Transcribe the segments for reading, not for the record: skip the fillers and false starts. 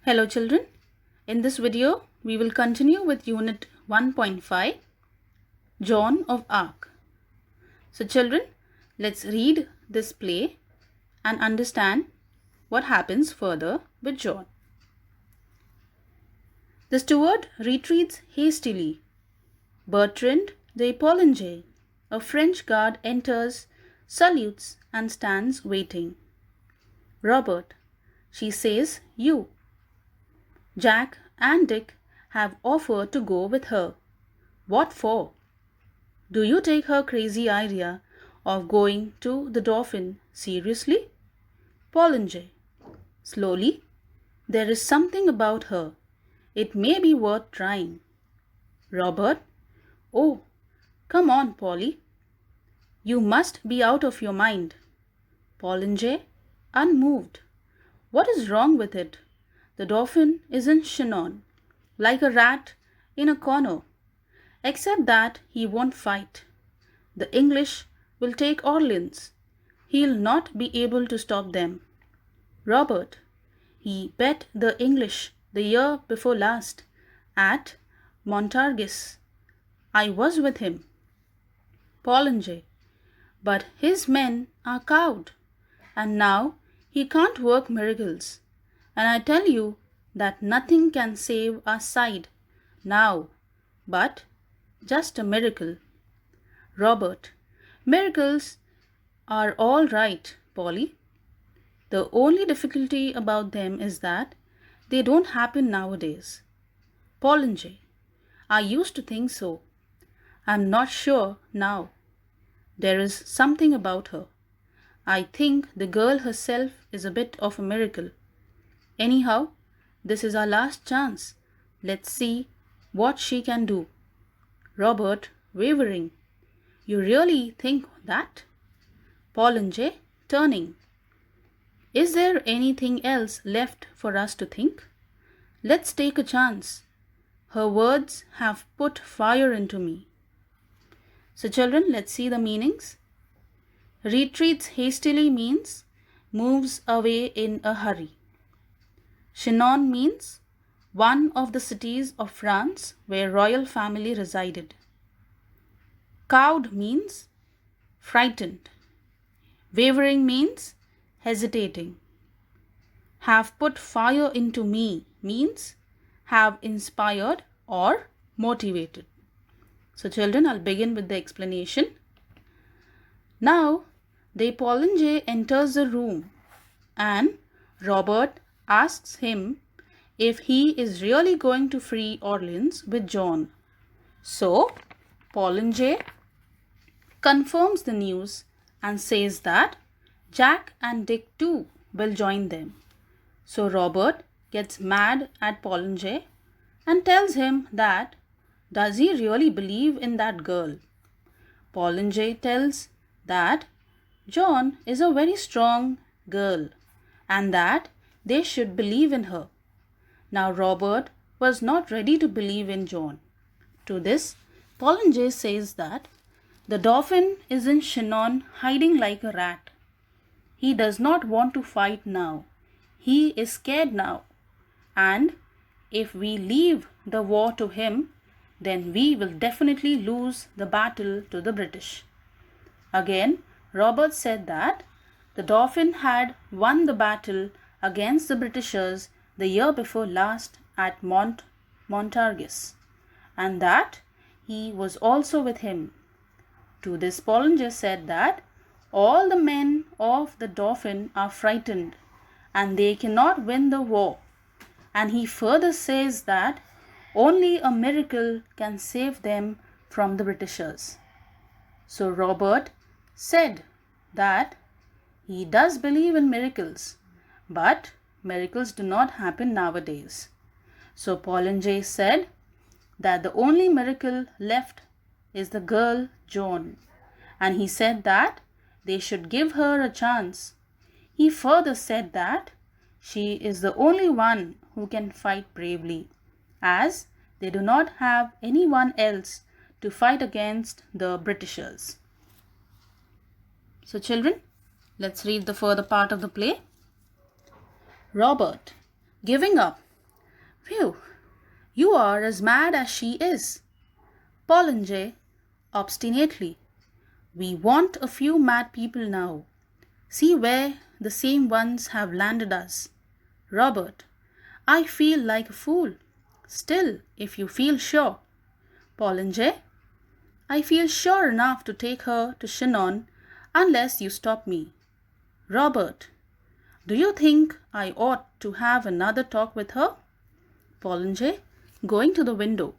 Hello children, in this video we will continue with unit 1.5 Joan of Arc. So children, let's read this play and understand what happens further with Joan. The steward retreats hastily. Bertrand de Pollinger, a French guard, enters, salutes and stands waiting. Robert, she says, you. Jack and Dick have offered to go with her. What for? Do you take her crazy idea of going to the Dauphin seriously? Pollinger, slowly, there is something about her. It may be worth trying. Robert, oh, come on, Polly. You must be out of your mind. Pollinger, unmoved. What is wrong with it? The Dauphin is in Chinon, like a rat in a corner, except that he won't fight. The English will take Orleans. He'll not be able to stop them. Robert, he bet the English the year before last at Montargis. I was with him. Pollinger, but his men are cowed, and now he can't work miracles. And I tell you that nothing can save our side now but just a miracle. Robert, miracles are all right, Polly. The only difficulty about them is that they don't happen nowadays. Pollinger, I used to think so. I'm not sure now. There is something about her. I think the girl herself is a bit of a miracle. Anyhow, this is our last chance. Let's see what she can do. Robert, wavering. You really think that? Pollinger, turning. Is there anything else left for us to think? Let's take a chance. Her words have put fire into me. So children, let's see the meanings. Retreats hastily means moves away in a hurry. Chinon means one of the cities of France where royal family resided. Cowed means frightened. Wavering means hesitating. Have put fire into me means have inspired or motivated. So children, I'll begin with the explanation. Now, de Pollinger enters the room and Robert asks him if he is really going to free Orleans with Joan. So, Pollinger confirms the news and says that Jack and Dick too will join them. So, Robert gets mad at Pollinger and tells him that does he really believe in that girl? Pollinger tells that Joan is a very strong girl and that they should believe in her. Now Robert was not ready to believe in Joan. To this, Pollinger says that the Dauphin is in Chinon hiding like a rat. He does not want to fight now. He is scared now. And if we leave the war to him, then we will definitely lose the battle to the British. Again, Robert said that the Dauphin had won the battle against the Britishers the year before last at Montargis, and that he was also with him. To this, Pollinger said that all the men of the Dauphin are frightened and they cannot win the war. And he further says that only a miracle can save them from the Britishers. So Robert said that he does believe in miracles, but miracles do not happen nowadays. So Pollinger said that the only miracle left is the girl Joan, and he said that they should give her a chance. He further said that she is the only one who can fight bravely, as they do not have anyone else to fight against the Britishers. So children, let's read the further part of the play. Robert, giving up, Phew, you are as mad as she is. Pollinge, obstinately. We want a few mad people now. See where the same ones have landed us. Robert, I feel like a fool. Still, if you feel sure. Pollinge, I feel sure enough to take her to Chinon unless you stop me. Robert, do you think I ought to have another talk with her? Pollinge, going to the window.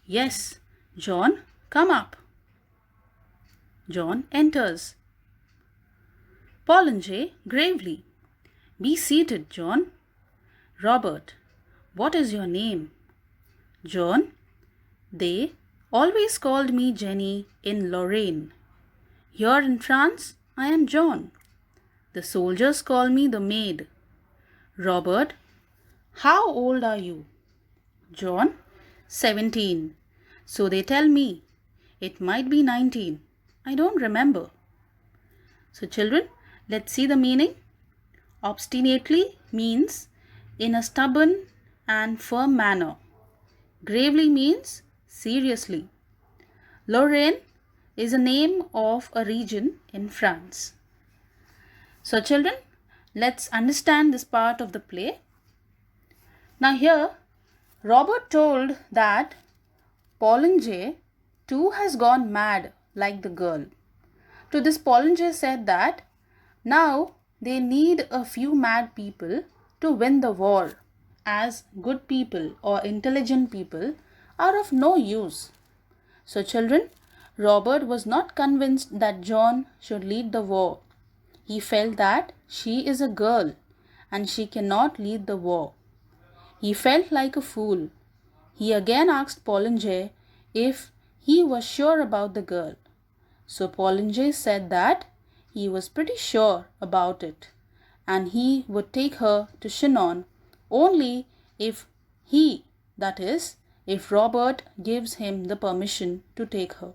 Yes, John, come up. John enters. Pollinge, gravely. Be seated, John. Robert, what is your name? John, they always called me Jenny in Lorraine. Here in France, I am John. The soldiers call me the maid. Robert, how old are you? John, 17. So they tell me. It might be 19. I don't remember. So children, let's see the meaning. Obstinately means in a stubborn and firm manner. Gravely means seriously. Lorraine is a name of a region in France. So children, let's understand this part of the play. Now here, Robert told that Pollinge too has gone mad like the girl. To this, Pollinge said that now they need a few mad people to win the war, as good people or intelligent people are of no use. So children, Robert was not convinced that John should lead the war. He felt that she is a girl and she cannot lead the war. He felt like a fool. He again asked Pollinge if he was sure about the girl. So Pollinge said that he was pretty sure about it and he would take her to Chinon only if he, that is, if Robert gives him the permission to take her.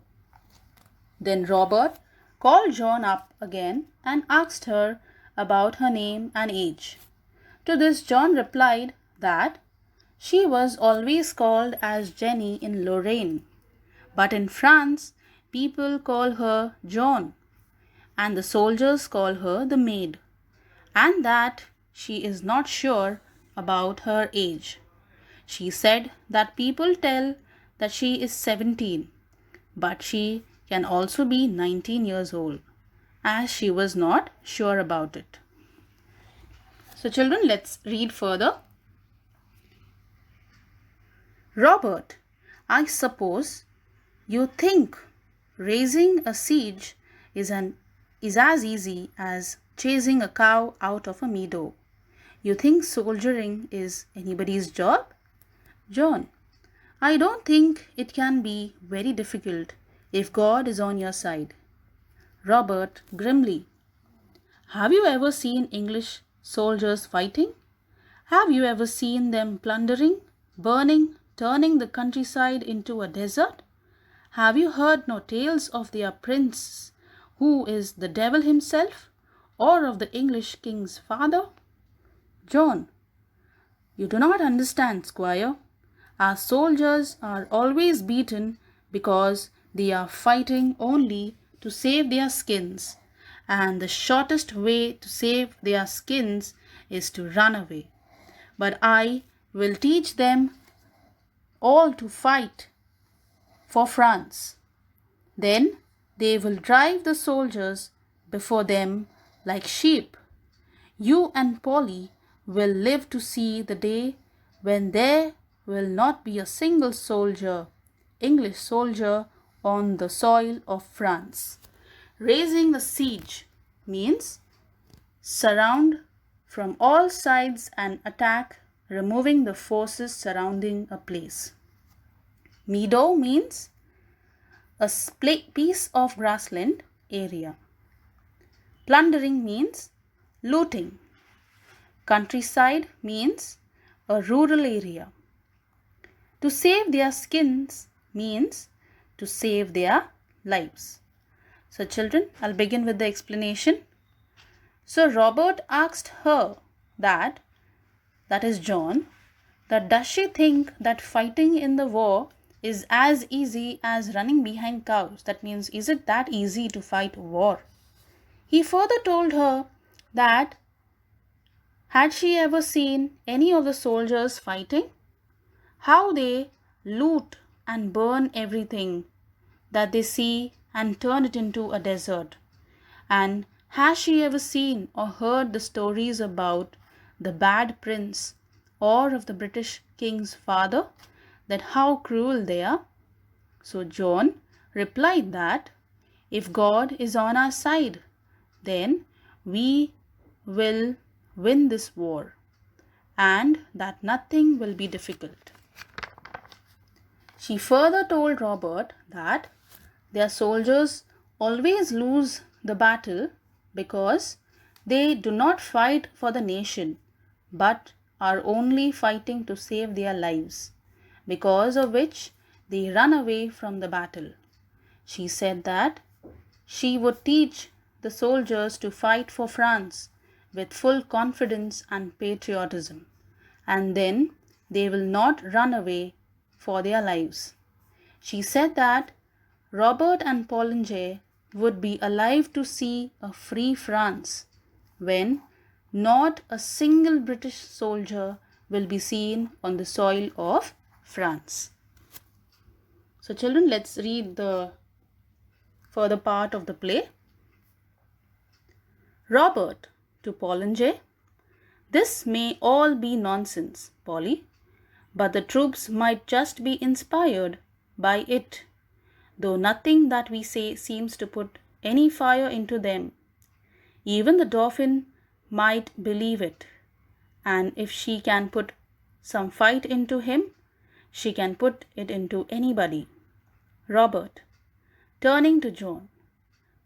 Then Robert called Joan up again and asked her about her name and age. To this John replied that she was always called as Jenny in Lorraine, but in France people call her Joan and the soldiers call her the maid, and that she is not sure about her age. She said that people tell that she is 17, but she can also be 19 years old, as she was not sure about it. So children, let's read further. Robert, I suppose you think raising a siege is as easy as chasing a cow out of a meadow. You think soldiering is anybody's job? John, I don't think it can be very difficult if God is on your side. Robert, grimly, have you ever seen English soldiers fighting? Have you ever seen them plundering, burning, turning the countryside into a desert? Have you heard no tales of their prince, who is the devil himself, or of the English king's father? John, you do not understand, squire. Our soldiers are always beaten because they are fighting only to save their skins, and the shortest way to save their skins is to run away. But I will teach them all to fight for France. Then they will drive the soldiers before them like sheep. You and Polly will live to see the day when there will not be a single soldier, English soldier, on the soil of France. Raising a siege means surround from all sides and attack, removing the forces surrounding a place. Meadow means a piece of grassland area. Plundering means looting. Countryside means a rural area. To save their skins means to save their lives. So children, I'll begin with the explanation. So Robert asked her, that is John, that does she think that fighting in the war is as easy as running behind cows? That means, is it that easy to fight war? He further told her that had she ever seen any of the soldiers fighting, how they loot and burn everything that they see and turn it into a desert. And has she ever seen or heard the stories about the bad prince or of the British king's father, that how cruel they are? So Joan replied that if God is on our side, then we will win this war, and that nothing will be difficult. She further told Robert that their soldiers always lose the battle because they do not fight for the nation but are only fighting to save their lives, because of which they run away from the battle. She said that she would teach the soldiers to fight for France with full confidence and patriotism, and then they will not run away for their lives. She said that Robert and Pollinger would be alive to see a free France when not a single British soldier will be seen on the soil of France. So children, let's read the further part of the play. Robert to Pollinger: this may all be nonsense, Polly, but the troops might just be inspired by it, though nothing that we say seems to put any fire into them. Even the Dauphin might believe it, and if she can put some fight into him, she can put it into anybody. Robert, turning to Joan: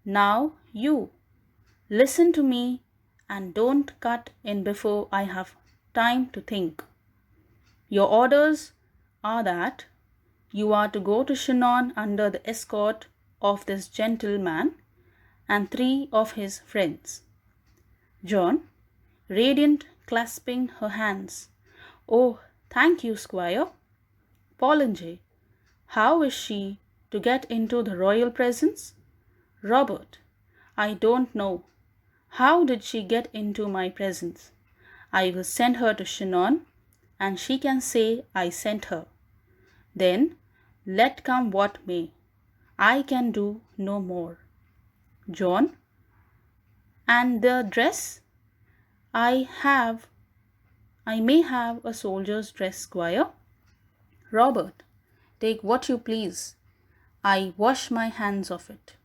now you, listen to me and don't cut in before I have time to think. Your orders are that you are to go to Chinon under the escort of this gentleman and 3 of his friends. Joan, radiant, clasping her hands: oh, thank you, Squire. Pollinger, how is she to get into the royal presence? Robert, I don't know. How did she get into my presence? I will send her to Chinon, and she can say I sent her. Then let come what may. I can do no more. John, and the dress? I may have a soldier's dress, Squire. Robert, take what you please. I wash my hands of it.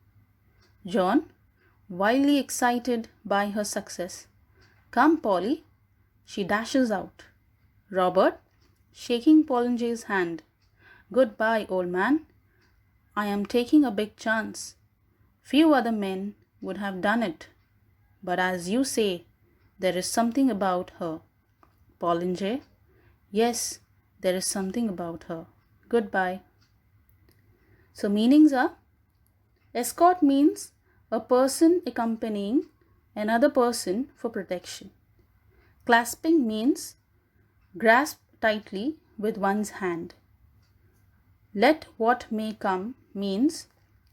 John, wildly excited by her success: come, Polly. She dashes out. Robert, shaking Pollinger's hand: goodbye, old man. I am taking a big chance. Few other men would have done it, but as you say, there is something about her. Pollinger, yes, there is something about her. Goodbye. So meanings are: escort means a person accompanying another person for protection. Clasping means grasp tightly with one's hand. Let what may come means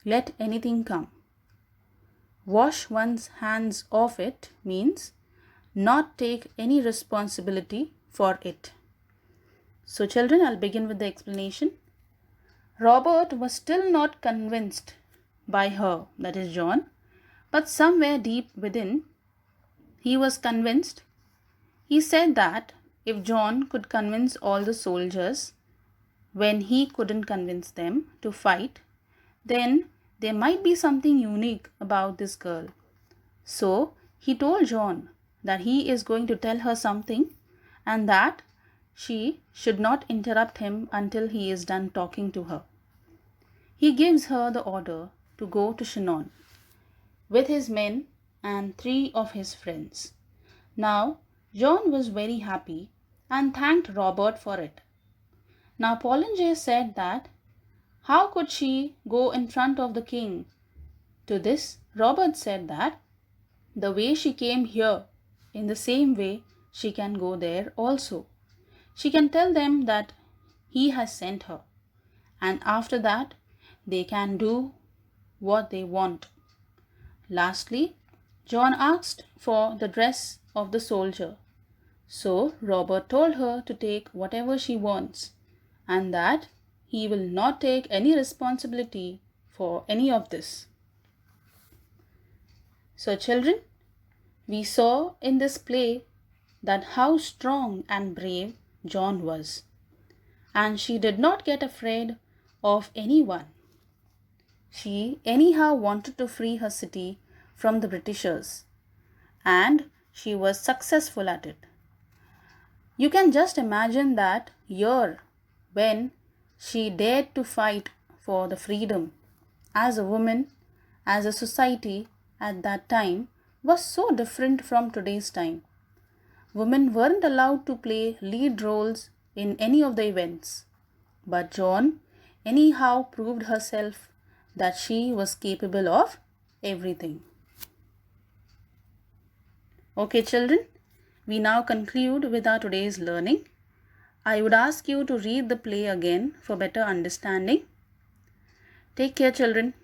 let anything come. Wash one's hands of it means not take any responsibility for it. So children, I'll begin with the explanation. Robert was still not convinced by her, that is John, but somewhere deep within he was convinced. He said that if John could convince all the soldiers when he couldn't convince them to fight, then there might be something unique about this girl. So he told John that he is going to tell her something and that she should not interrupt him until he is done talking to her. He gives her the order to go to Chinon with his men and 3 of his friends. Now John was very happy and thanked Robert for it. Now Pollinger said that how could she go in front of the king? To this Robert said that the way she came here, in the same way she can go there also. She can tell them that he has sent her, and after that, they can do what they want. Lastly, John asked for the dress of the soldier. So Robert told her to take whatever she wants and that he will not take any responsibility for any of this. So, children, we saw in this play that how strong and brave Joan was, and she did not get afraid of anyone. She anyhow wanted to free her city from the Britishers, and she was successful at it. You can just imagine that year when she dared to fight for the freedom as a woman, as a society at that time was so different from today's time. Women weren't allowed to play lead roles in any of the events, but Joan anyhow proved herself that she was capable of everything. Okay, children, we now conclude with our today's learning. I would ask you to read the play again for better understanding. Take care, children.